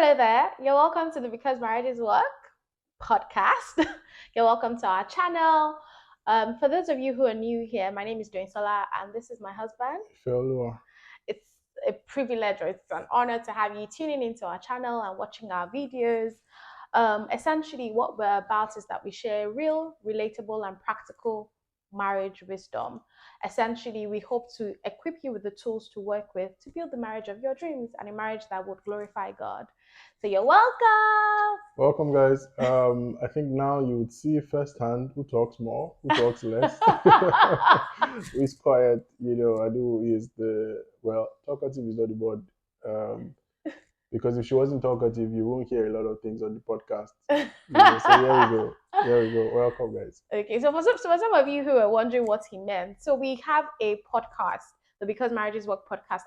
Hello there. You're welcome to the Because Marriages Work podcast. You're welcome to our channel. For those of you who are new here, my name is Sola, and this is my husband. Fellow. It's a privilege or it's an honor to have you tuning into our channel and watching our videos. Essentially, what we're about is that we share real, relatable, and practical marriage wisdom. Essentially, we hope to equip you with the tools to work with to build the marriage of your dreams and a marriage that would glorify God. So you're welcome. Welcome, guys. I think now you would see firsthand who talks more, who talks less, who is quiet. and who is talkative is not the word. Because if she wasn't talkative, you won't hear a lot of things on the podcast. So here we go. There we go. Welcome, guys. Okay, so for some of you who are wondering what he meant, so we have a podcast, the Because Marriages Work podcast,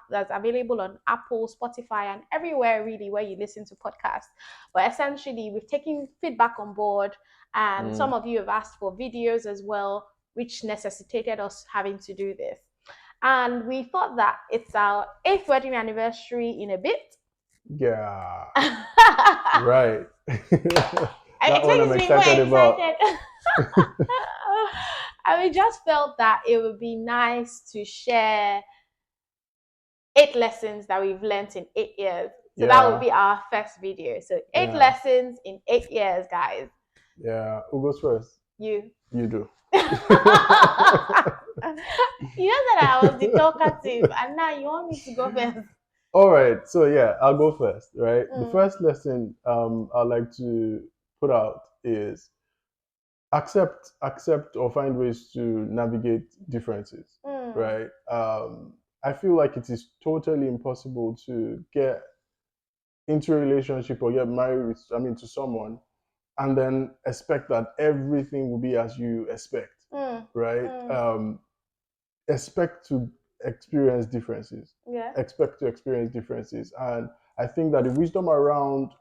that's available on Apple, Spotify, and everywhere really where you listen to podcasts. But essentially, we've taken feedback on board, and some of you have asked for videos as well, which necessitated us having to do this. And we thought that it's our 8th wedding anniversary in a bit. Yeah. Right. That one I'm excited about. And we just felt that it would be nice to share 8 lessons that we've learned in 8 years. So that would be our first video. So 8 lessons in 8 years, guys. Yeah. Who goes first? You. You do. You know that I was the talkative, and now you want me to go first. All right. So yeah, I'll go first. Right. The first lesson I'd like to put out is accept or find ways to navigate differences. Right. I feel like it is totally impossible to get into a relationship or get married to someone and then expect that everything will be as you expect. Right. Expect to experience differences. Expect to experience differences. And I think that the wisdom around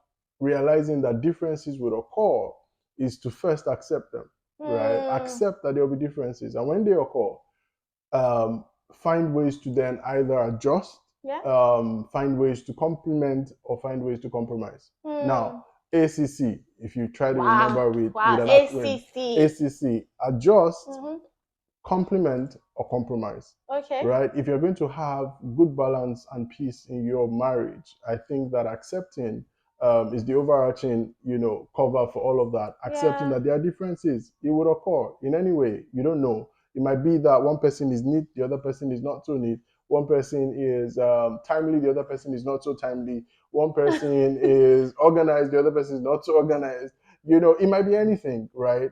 realizing that differences would occur is to first accept them. Right? Accept that there will be differences. And when they occur, find ways to then either adjust, find ways to complement, or find ways to compromise. Now, ACC, if you try to remember with an acronym, ACC, adjust, complement, or compromise. Okay. Right? If you're going to have good balance and peace in your marriage, I think that accepting is the overarching, cover for all of that. Accepting that there are differences. It would occur in any way. You don't know. It might be that one person is neat, the other person is not so neat. One person is timely, the other person is not so timely. One person is organized, the other person is not so organized. It might be anything, right?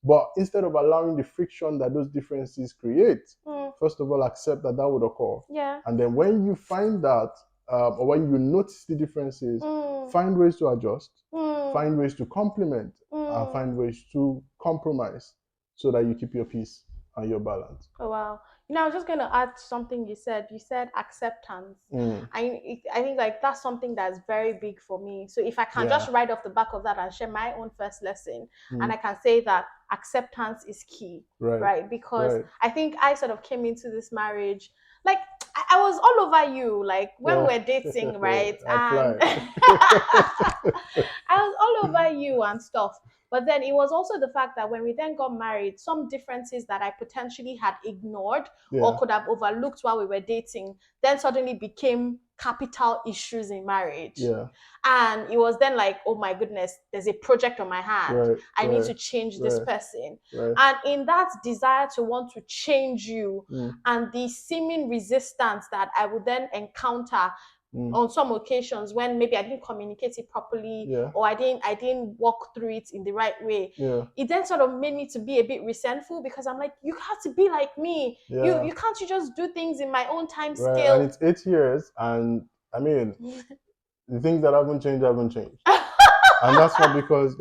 But instead of allowing the friction that those differences create, first of all, accept that would occur. Yeah. And then when you find that, or when you notice the differences, find ways to adjust, find ways to complement, and find ways to compromise so that you keep your peace and your balance. Oh, wow. I was just going to add something you said. You said acceptance. I think like that's something that's very big for me. So if I can just write off the back of that and share my own first lesson, and I can say that acceptance is key, right? Because I think I sort of came into this marriage, like I was all over you, like when we're dating, right? And I was all over you and stuff. But then it was also the fact that when we then got married, some differences that I potentially had ignored or could have overlooked while we were dating, then suddenly became capital issues in marriage. And it was then like, oh my goodness, there's a project on my hand. I need to change this person. And in that desire to want to change you and the seeming resistance that I would then encounter on some occasions when maybe I didn't communicate it properly or I didn't walk through it in the right way, it then sort of made me to be a bit resentful because I'm like, you have to be like me. You can't just do things in my own time scale. And it's 8 years, and I mean the things that haven't changed. And that's not because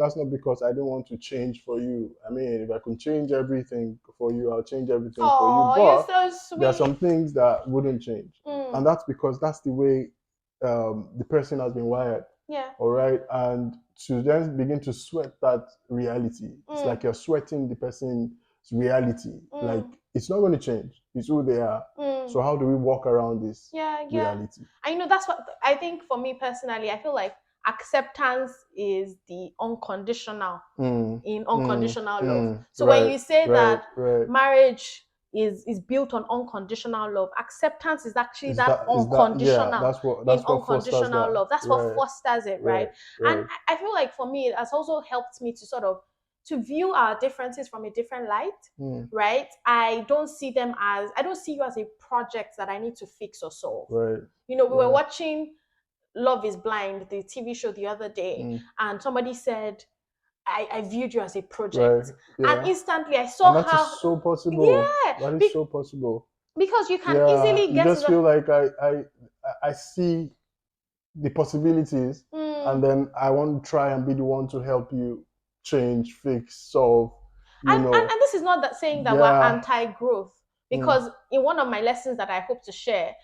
I don't want to change for you. I mean, if I could change everything for you, I'll change everything for you. But you're so sweet. There are some things that wouldn't change. And that's because that's the way the person has been wired. All right. And to then begin to sweat that reality, it's like you're sweating the person's reality. Like it's not going to change. It's who they are. So how do we walk around this reality? I know that's what I think. For me personally, I feel like acceptance is the unconditional in unconditional love. So when you say that marriage is built on unconditional love, acceptance is actually that unconditional in unconditional love. That's what fosters it, right? And I feel like for me, it has also helped me to sort of to view our differences from a different light, right? I don't see you as a project that I need to fix or solve. Right. You know, we were watching Love is Blind, the TV show the other day, and somebody said, I viewed you as a project. And instantly I saw and that how is so possible. That is so possible. Because you can easily get you just feel like I see the possibilities and then I want to try and be the one to help you change, fix, solve. And this is not that saying that we're anti-growth, because in one of my lessons that I hope to share,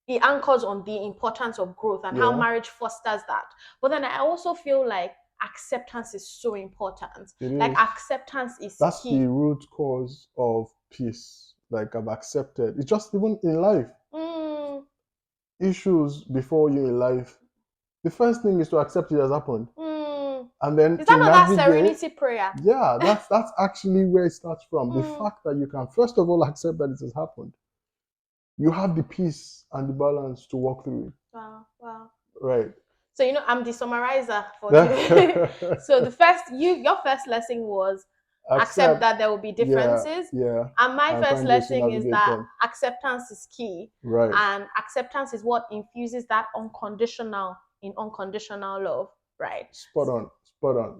it anchors on the importance of growth and how marriage fosters that. But then I also feel like acceptance is so important. Like acceptance is that's key. the root cause of peace. Like I've accepted. It's just even in life. Issues before you in life. The first thing is to accept it has happened. And then is that not that serenity prayer? Yeah, that's actually where it starts from. The fact that you can first of all accept that it has happened. You have the peace and the balance to walk through it. Wow. Right. So I'm the summarizer for today. So your first lesson was accept that there will be differences. And my first lesson is that acceptance is key. Right. And acceptance is what infuses that unconditional love. Right. Spot on.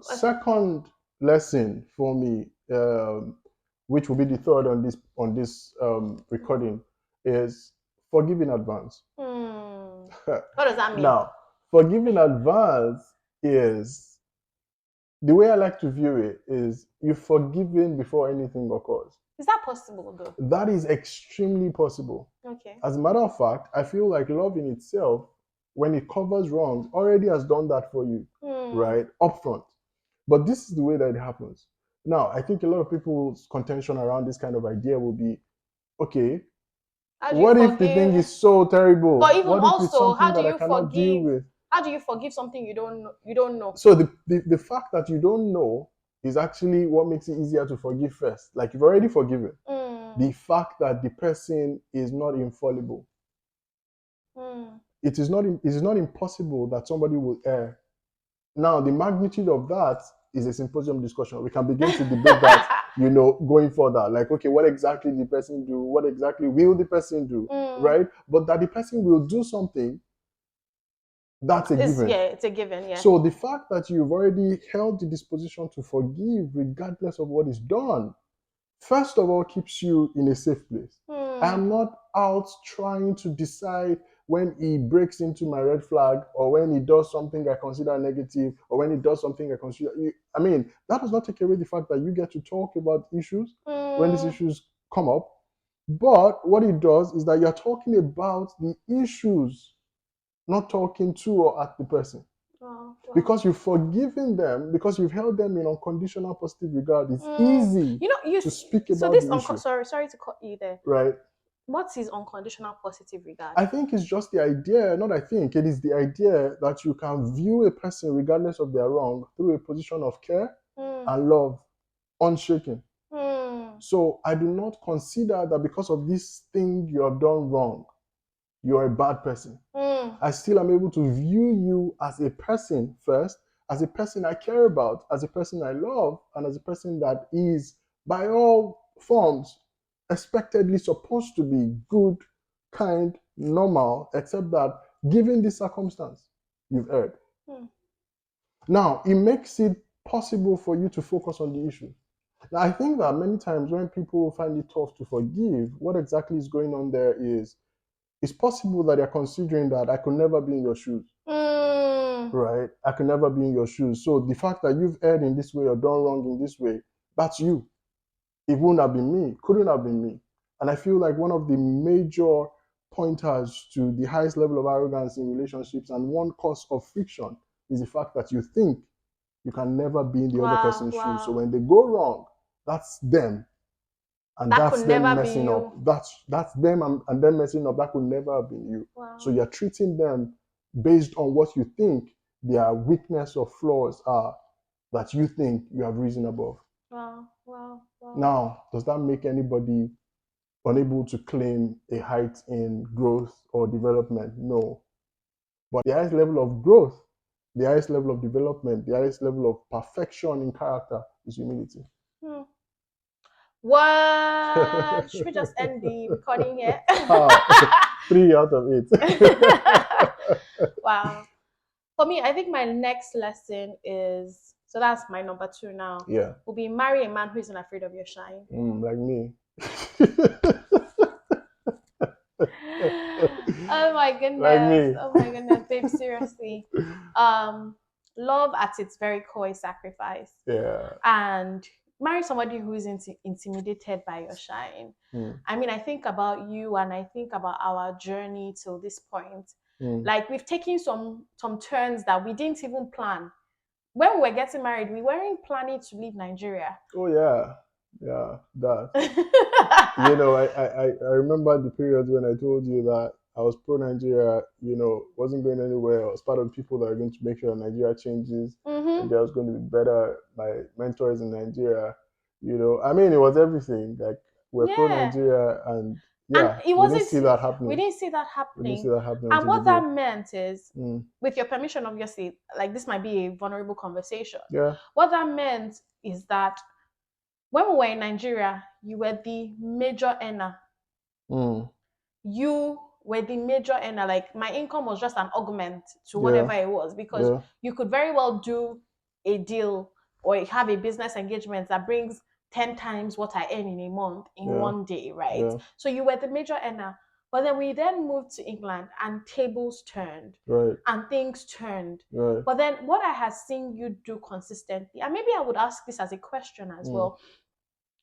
Second lesson for me, which will be the third on this recording, is forgive in advance. What does that mean? Now, forgive in advance is the way I like to view it is you're forgiven before anything occurs. Is that possible though? That is extremely possible. Okay. As a matter of fact, I feel like love in itself, when it covers wrongs, already has done that for you, right? Upfront. But this is the way that it happens. Now, I think a lot of people's contention around this kind of idea will be, okay, what if the thing is so terrible? But even what if also, it's something how do that you I cannot deal with? How do you forgive something you don't know? So the fact that you don't know is actually what makes it easier to forgive first. Like you've already forgiven. The fact that the person is not infallible. It is not impossible that somebody will err. Now, the magnitude of that is a symposium discussion. We can begin to debate that, going further. Like, okay, what exactly did the person do? What exactly will the person do? Right? But that the person will do something, that's a given. Yeah, it's a given, yeah. So the fact that you've already held the disposition to forgive regardless of what is done, first of all, keeps you in a safe place. I am not out trying to decide when he breaks into my red flag or when he does something I consider negative or when he does something I consider... I mean, that does not take away the fact that you get to talk about issues when these issues come up. But what it does is that you're talking about the issues, not talking to or at the person. Because you've forgiven them, because you've held them in unconditional positive regard, it's easy to speak about the issue. Sorry to cut you there. Right. What is unconditional positive regard? I think it's just the idea, it is the idea that you can view a person regardless of their wrong through a position of care and love, unshaken. So I do not consider that because of this thing you have done wrong, you're a bad person. I still am able to view you as a person first, as a person I care about, as a person I love, and as a person that is, by all forms, expectedly supposed to be good, kind, normal, except that given this circumstance, you've erred. Now, it makes it possible for you to focus on the issue. Now, I think that many times when people find it tough to forgive, what exactly is going on there is, it's possible that you're considering that I could never be in your shoes. Right? I could never be in your shoes. So the fact that you've erred in this way or done wrong in this way, that's you. It wouldn't have been me, couldn't have been me. And I feel like one of the major pointers to the highest level of arrogance in relationships and one cause of friction is the fact that you think you can never be in the other person's shoes. So when they go wrong, that's them. and that that's could them never be messing up. you. That's them and them messing up. That could never have been you. Wow. So you're treating them based on what you think their weakness or flaws are that you think you have reason above. Wow, wow, wow. Now, does that make anybody unable to claim a height in growth or development? No. But the highest level of growth, the highest level of development, the highest level of perfection in character is humility. What? Should we just end the recording here? 3 out of 8. Wow. For me, I think my next lesson is, so that's my number 2 now. Yeah. Will be marry a man who isn't afraid of your shine. Like me. Oh my goodness. Like me. Oh my goodness, babe, seriously. Love at its very core is sacrifice. Yeah. And marry somebody who isn't intimidated by your shine. I mean, I think about you and I think about our journey till this point. Like we've taken some turns that we didn't even plan. When we were getting married, we weren't planning to leave Nigeria. Oh yeah. Yeah, that. I remember the period when I told you that I was pro Nigeria, wasn't going anywhere. I was part of the people that are going to make sure that Nigeria changes. And there was going to be better. My mentors in Nigeria, I mean, it was everything. Like we're pro Nigeria, and it wasn't, we didn't see that happening. We didn't see that happening. We didn't see that happening. And what that meant is, with your permission, obviously, like this might be a vulnerable conversation. Yeah. What that meant is that when we were in Nigeria, you were the major earner. You were the major earner. Like my income was just an augment to whatever it was, because you could very well do a deal or have a business engagement that brings 10 times what I earn in a month in one day, right? Yeah. So you were the major earner. But then we then moved to England and tables turned, right, and things turned. Right. But then what I have seen you do consistently, and maybe I would ask this as a question as well,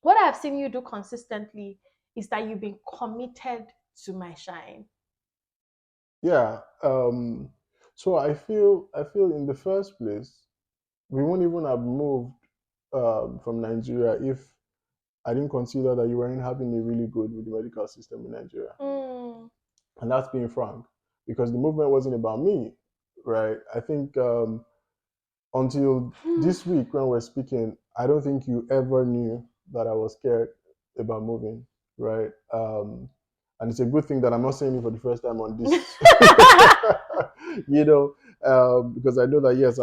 what I have seen you do consistently is that you've been committed to my shine. Yeah. So I feel in the first place, we won't even have moved from Nigeria if I didn't consider that you weren't having a really good with the medical system in Nigeria. And that's being frank, because the movement wasn't about me, right? I think until this week when we're speaking, I don't think you ever knew that I was scared about moving, right? And it's a good thing that I'm not saying it for the first time on this, because I know that, yes,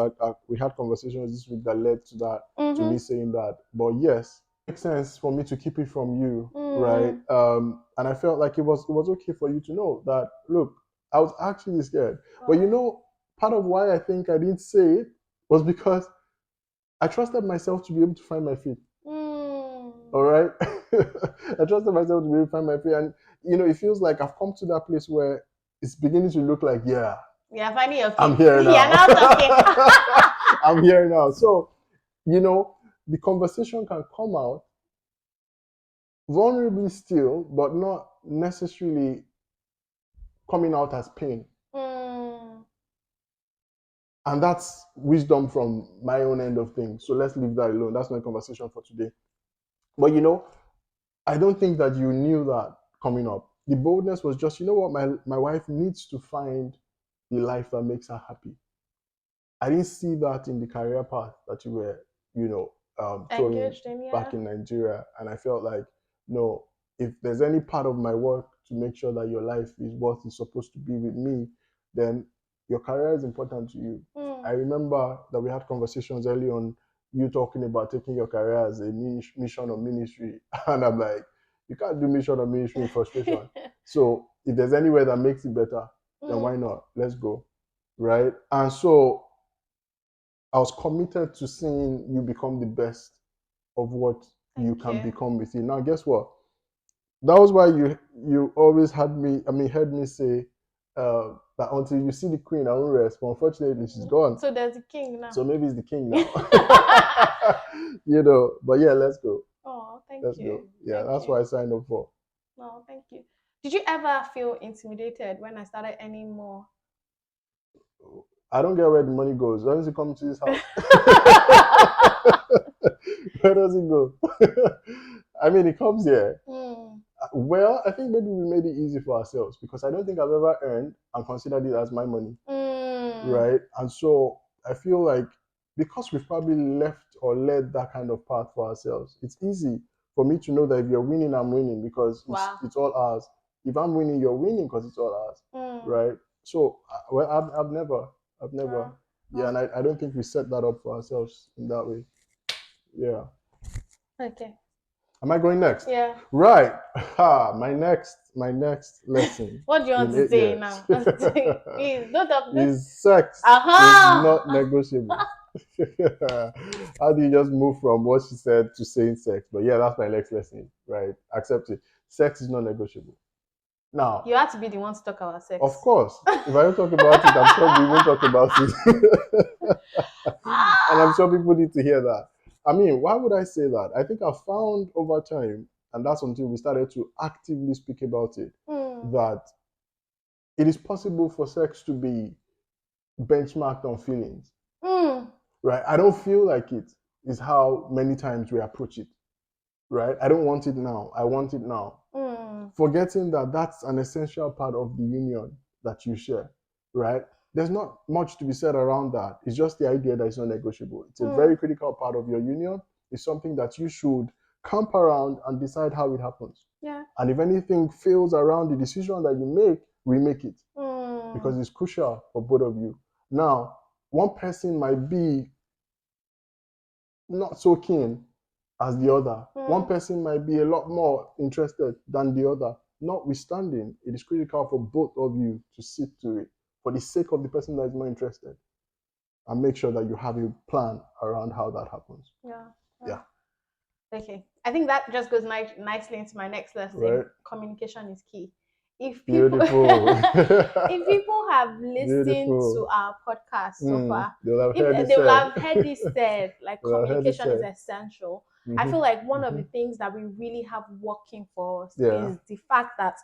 we had conversations this week that led to that, to me saying that. But yes, it makes sense for me to keep it from you, right? And I felt like it was okay for you to know that, look, I was actually scared. But part of why I think I didn't say it was because I trusted myself to be able to find my feet. All right? I trusted myself to be able to find my feet. And, it feels like I've come to that place where it's beginning to look like, finally your feet. I'm here now. Yeah, now talking. I'm here now. So, the conversation can come out vulnerably still, but not necessarily coming out as pain. And that's wisdom from my own end of things. So let's leave that alone. That's not a conversation for today. But I don't think that you knew that coming up. The boldness was just, what, my wife needs to find the life that makes her happy. I didn't see that in the career path that you were, engaged in, back in Nigeria. And I felt like, no, if there's any part of my work to make sure that your life is what is supposed to be with me, then your career is important to you. I remember that we had conversations early on, you talking about taking your career as a mission or ministry. And I'm like, you can't do mission or ministry in frustration. So if there's anywhere that makes it better, then why not? Let's go. Right? And so I was committed to seeing you become the best of what you can become with it. Now, guess what? That was why you always heard me say that until you see the queen, I won't rest. But unfortunately, she's gone. So there's the king now. So maybe it's the king now. But yeah, let's go. Oh, let's go. Yeah, that's what I signed up for. Oh, thank you. Did you ever feel intimidated when I started earning more? I don't get where the money goes. Where does it come to this house? Where does it go? I mean, it comes here. Mm. Well, I think maybe we made it easy for ourselves because I don't think I've ever earned and considered it as my money, right? And so I feel like because we've probably left or led that kind of path for ourselves, it's easy for me to know that if you're winning, I'm winning because it's all ours. If I'm winning, you're winning because it's all ours, right? So, well, I've never, yeah, and I don't think we set that up for ourselves in that way. Yeah. Okay. Am I going next? Yeah. Right. Ha, my next lesson. What do you want to say now? Please, don't have this. Is sex is not negotiable. How do you just move from what she said to saying sex? But yeah, that's my next lesson, right? Accept it. Sex is not negotiable. Now, you have to be the one to talk about sex. Of course. If I don't talk about it, I'm sure we won't talk about it. And I'm sure people need to hear that. I mean, why would I say that? I think I've found over time, and that's until we started to actively speak about it, that it is possible for sex to be benchmarked on feelings. Right? I don't feel like it is how many times we approach it. Right? I don't want it now. I want it now. Forgetting that that's an essential part of the union that you share. Right? There's not much to be said around that. It's just the idea that it's not negotiable. It's a very critical part of your union. It's something that you should camp around and decide how it happens. Yeah. And if anything fails around the decision that you make, remake it. Because it's crucial for both of you. Now, one person might be not so keen as the other. One person might be a lot more interested than the other. Notwithstanding, it is critical for both of you to sit to it for the sake of the person that is more interested and make sure that you have a plan around how that happens. Yeah. Okay. I think that just goes nicely into my next lesson. Right. Communication is key. If people if people have listened to our podcast so far, they will have heard this said, like communication is essential. I feel like one of the things that we really have working for us is the fact that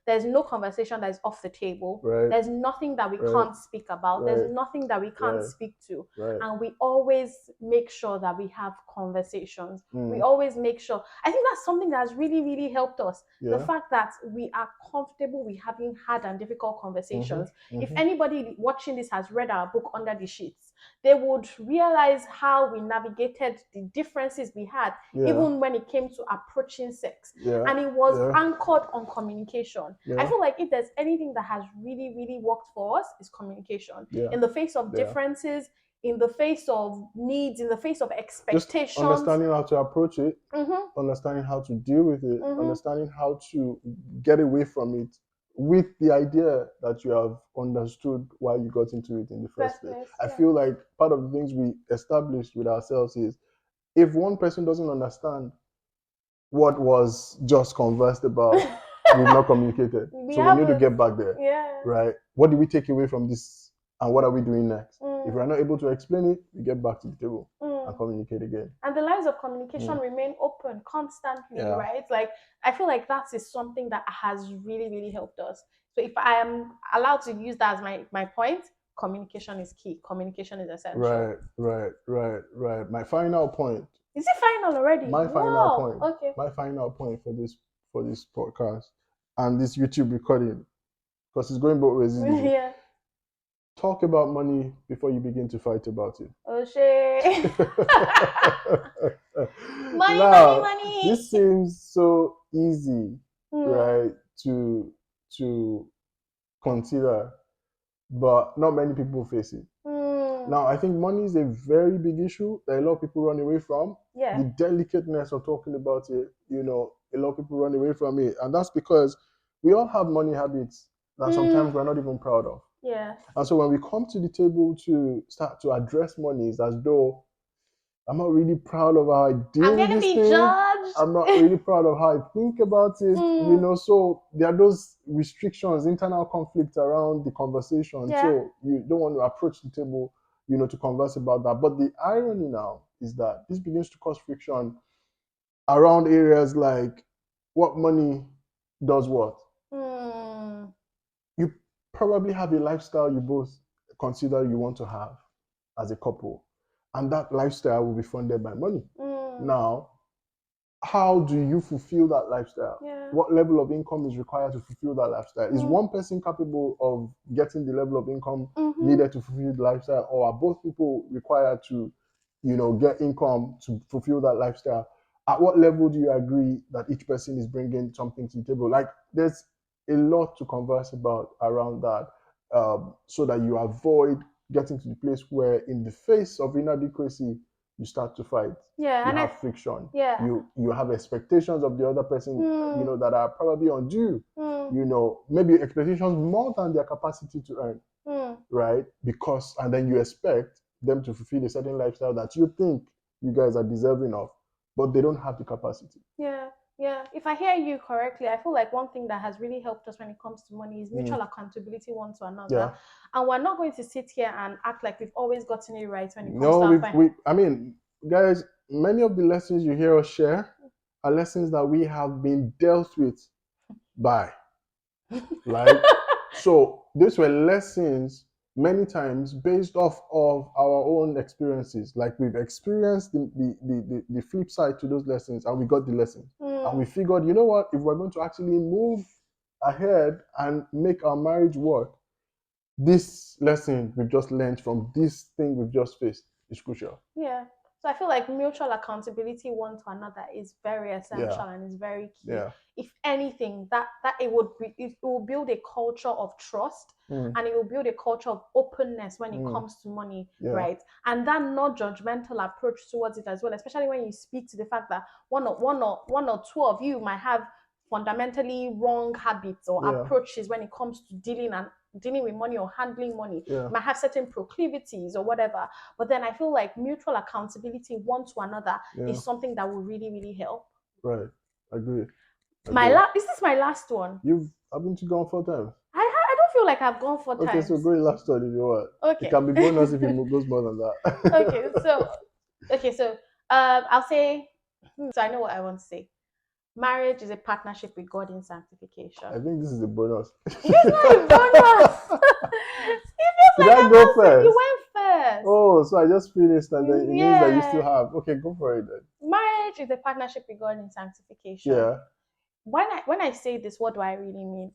there's no conversation that is off the table. There's nothing that we can't speak about. There's nothing that we can't speak to. And we always make sure that we have conversations. We always make sure. I think that's something that has really, really helped us. The fact that we are comfortable with having hard and difficult conversations. If anybody watching this has read our book Under the Sheets, they would realize how we navigated the differences we had, even when it came to approaching sex. And it was anchored on communication. I feel like if there's anything that has really, really worked for us, is communication. In the face of differences, in the face of needs, in the face of expectations. Just understanding how to approach it, understanding how to deal with it, understanding how to get away from it with the idea that you have understood why you got into it in the first place. I feel like part of the things we established with ourselves is if one person doesn't understand what was just conversed about, we've not communicated. So we need to get back there. Right? What do we take away from this and what are we doing next? If we're not able to explain it, we get back to the table and communicate again. And the lines of communication remain open constantly, right? Like, I feel like that is something that has really, really helped us. So if I am allowed to use that as my point, communication is key. Communication is essential. Right. My final point. Is it final already? My final point. Okay. My final point for this podcast and this YouTube recording, because it's going both ways. Yeah. Talk about money before you begin to fight about it. Oh shit. money. This seems so easy, right, to consider, but not many people face it. Now, I think money is a very big issue that a lot of people run away from. The delicateness of talking about it, a lot of people run away from it. And that's because we all have money habits that sometimes we're not even proud of. And so when we come to the table to start to address money, it's as though I'm not really proud of how I deal with this thing. Judged. I'm not really proud of how I think about it. So there are those restrictions, internal conflicts around the conversation. So you don't want to approach the table, to converse about that. But the irony now is that this begins to cause friction around areas like what money does what. You probably have a lifestyle you both consider you want to have as a couple, and that lifestyle will be funded by money. Now, how do you fulfill that lifestyle? Yeah. What level of income is required to fulfill that lifestyle? Is one person capable of getting the level of income needed to fulfill the lifestyle, or are both people required to, get income to fulfill that lifestyle? At what level do you agree that each person is bringing something to the table? Like, there's a lot to converse about around that, so that you avoid getting to the place where, in the face of inadequacy, you start to fight. Yeah, You and have friction. Yeah. You have expectations of the other person, that are probably undue. Maybe expectations more than their capacity to earn, right? And then you expect them to fulfill a certain lifestyle that you think you guys are deserving of, but they don't have the capacity. Yeah. Yeah, if I hear you correctly, I feel like one thing that has really helped us when it comes to money is mutual accountability one to another. Yeah. And we're not going to sit here and act like we've always gotten it right when it comes to I mean, guys, many of the lessons you hear us share are lessons that we have been dealt with by. Like, so these were lessons many times based off of our own experiences. Like, we've experienced the flip side to those lessons, and we got the lesson. And we figured, you know what, if we're going to actually move ahead and make our marriage work, this lesson we've just learned from this thing we've just faced is crucial. Yeah. So I feel like mutual accountability one to another is very essential and is very key. Yeah. If anything, that it will build a culture of trust, and it will build a culture of openness when it comes to money, right? And that not judgmental approach towards it as well, especially when you speak to the fact that one or two of you might have fundamentally wrong habits or approaches when it comes to dealing with money or handling money. You might have certain proclivities or whatever, but then I feel like mutual accountability one to another is something that will really, really help. Right. Agree. This is my last one. You've been to gone 4 times. I don't feel like I've gone 4 times. Okay, so go in last one if you want. Okay. It can be bonus if it goes more than that. Okay, so I'll say, so I know what I want to say. Marriage is a partnership with God in sanctification. I think this is a bonus. It's not a bonus. Did I go first? You went first. Oh, so I just finished, and then it means that you still have. Okay, go for it then. Marriage is a partnership with God in sanctification. Yeah. When I say this, what do I really mean?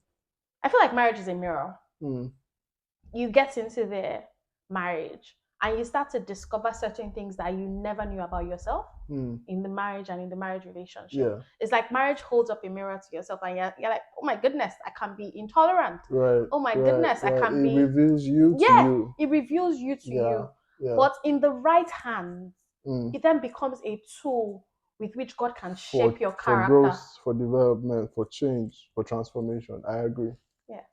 I feel like marriage is a mirror. You get into the marriage and you start to discover certain things that you never knew about yourself in the marriage and in the marriage relationship. Yeah. It's like marriage holds up a mirror to yourself, and you're like, oh my goodness, I can be intolerant. Right. Oh my goodness, I can be. It reveals you to you. It reveals you to you. Yeah. But in the right hands, it then becomes a tool with which God can shape your character. For growth, for development, for change, for transformation. I agree. Yeah.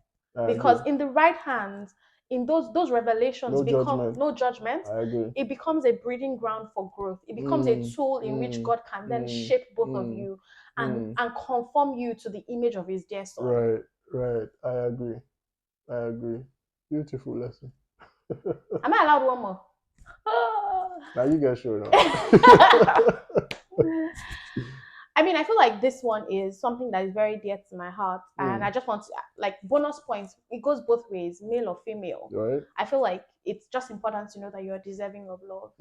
Because in the right hands, in those revelations become no judgment. I agree. It becomes a breeding ground for growth. It becomes a tool in which God can then shape both of you and conform you to the image of His dear Son. Right. I agree. Beautiful lesson. Am I allowed one more? Now you guys show it. I mean, I feel like this one is something that is very dear to my heart, and I just want to, like, bonus points. It goes both ways, male or female. Right. I feel like it's just important to know that you're deserving of love.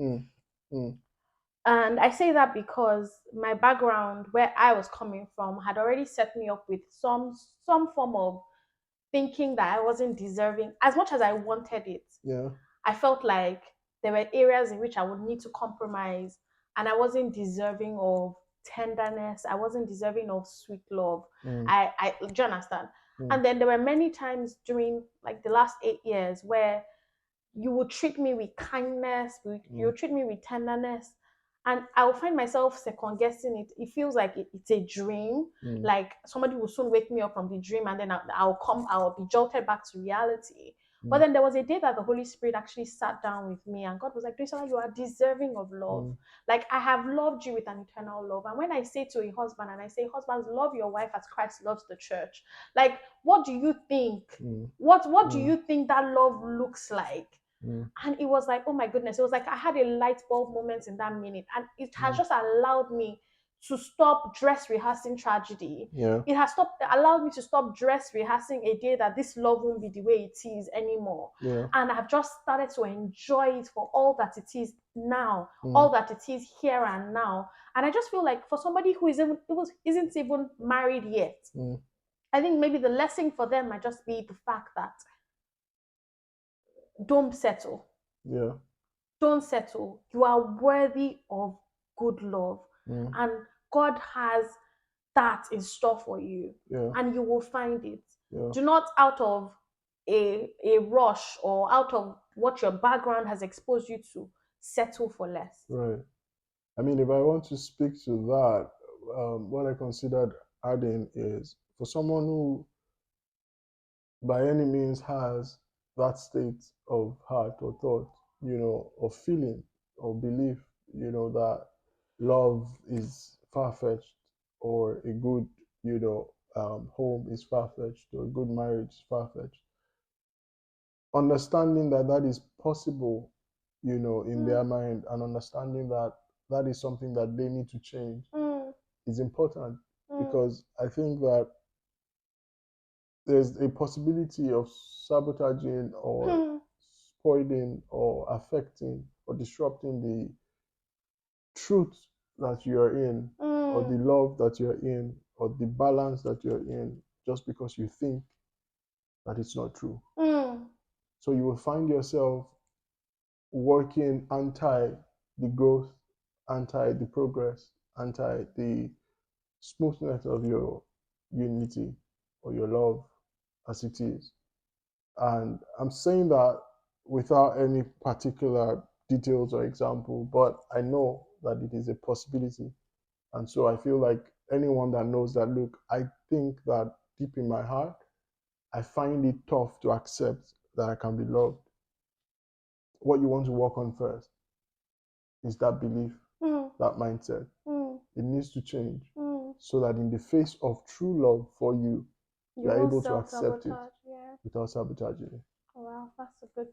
And I say that because my background, where I was coming from, had already set me up with some form of thinking that I wasn't deserving as much as I wanted it. Yeah. I felt like there were areas in which I would need to compromise, and I wasn't deserving of tenderness. I wasn't deserving of sweet love. Do you understand? And then there were many times during like the last 8 years where you would treat me with kindness, you would treat me with tenderness, and I will find myself second guessing it. It feels like it's a dream. Like somebody will soon wake me up from the dream, and then I'll be jolted back to reality. But then there was a day that the Holy Spirit actually sat down with me, and God was like, Doisola, you are deserving of love. Like, I have loved you with an eternal love. And when I say to a husband, and I say, husbands, love your wife as Christ loves the church. Like, what do you think? What do you think that love looks like? And it was like, oh my goodness. It was like I had a light bulb moment in that minute. And it has just allowed me to stop dress rehearsing tragedy. Yeah. It has allowed me to stop dress rehearsing a day that this love won't be the way it is anymore. Yeah. And I've just started to enjoy it for all that it is now, all that it is here and now. And I just feel like for somebody who isn't even married yet, I think maybe the lesson for them might just be the fact that don't settle. Yeah. Don't settle. You are worthy of good love. And God has that in store for you. Yeah. And you will find it. Yeah. Do not out of a rush or out of what your background has exposed you to, settle for less. Right. I mean, if I want to speak to that, what I considered adding is for someone who by any means has that state of heart or thought, or feeling or belief, that love is far-fetched or a good, home is far-fetched or a good marriage is far-fetched. Understanding that that is possible, in their mind, and understanding that that is something that they need to change is important, because I think that there's a possibility of sabotaging or spoiling or affecting or disrupting the truth that you're in, or the love that you're in, or the balance that you're in, just because you think that it's not true. So you will find yourself working anti the growth, anti the progress, anti the smoothness of your unity or your love as it is. And I'm saying that without any particular details or example, but I know that it is a possibility. And so I feel like anyone that knows that, look, I think that deep in my heart, I find it tough to accept that I can be loved. What you want to work on first is that belief, that mindset. It needs to change so that in the face of true love for you, you're able to accept it without sabotaging it. Wow, that's a good.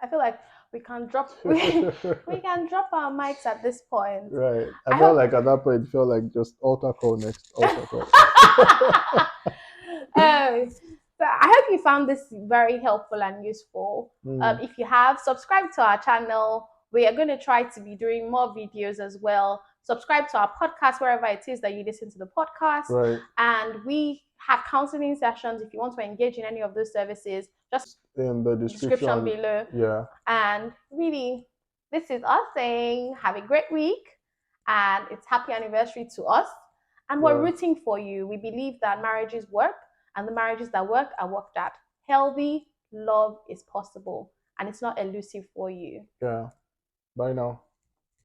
I feel like we can drop we can drop our mics at this point. Right. I felt like at that point, it felt like just altar call next, altar call. So I hope you found this very helpful and useful. If you have, subscribe to our channel. We are going to try to be doing more videos as well. Subscribe to our podcast wherever it is that you listen to the podcast. Right. And we have counseling sessions if you want to engage in any of those services. Just in the description below. Yeah. And really, this is us saying have a great week, and it's happy anniversary to us. And we're rooting for you. We believe that marriages work, and the marriages that work are worked at. Healthy love is possible, and it's not elusive for you. Yeah. Bye now.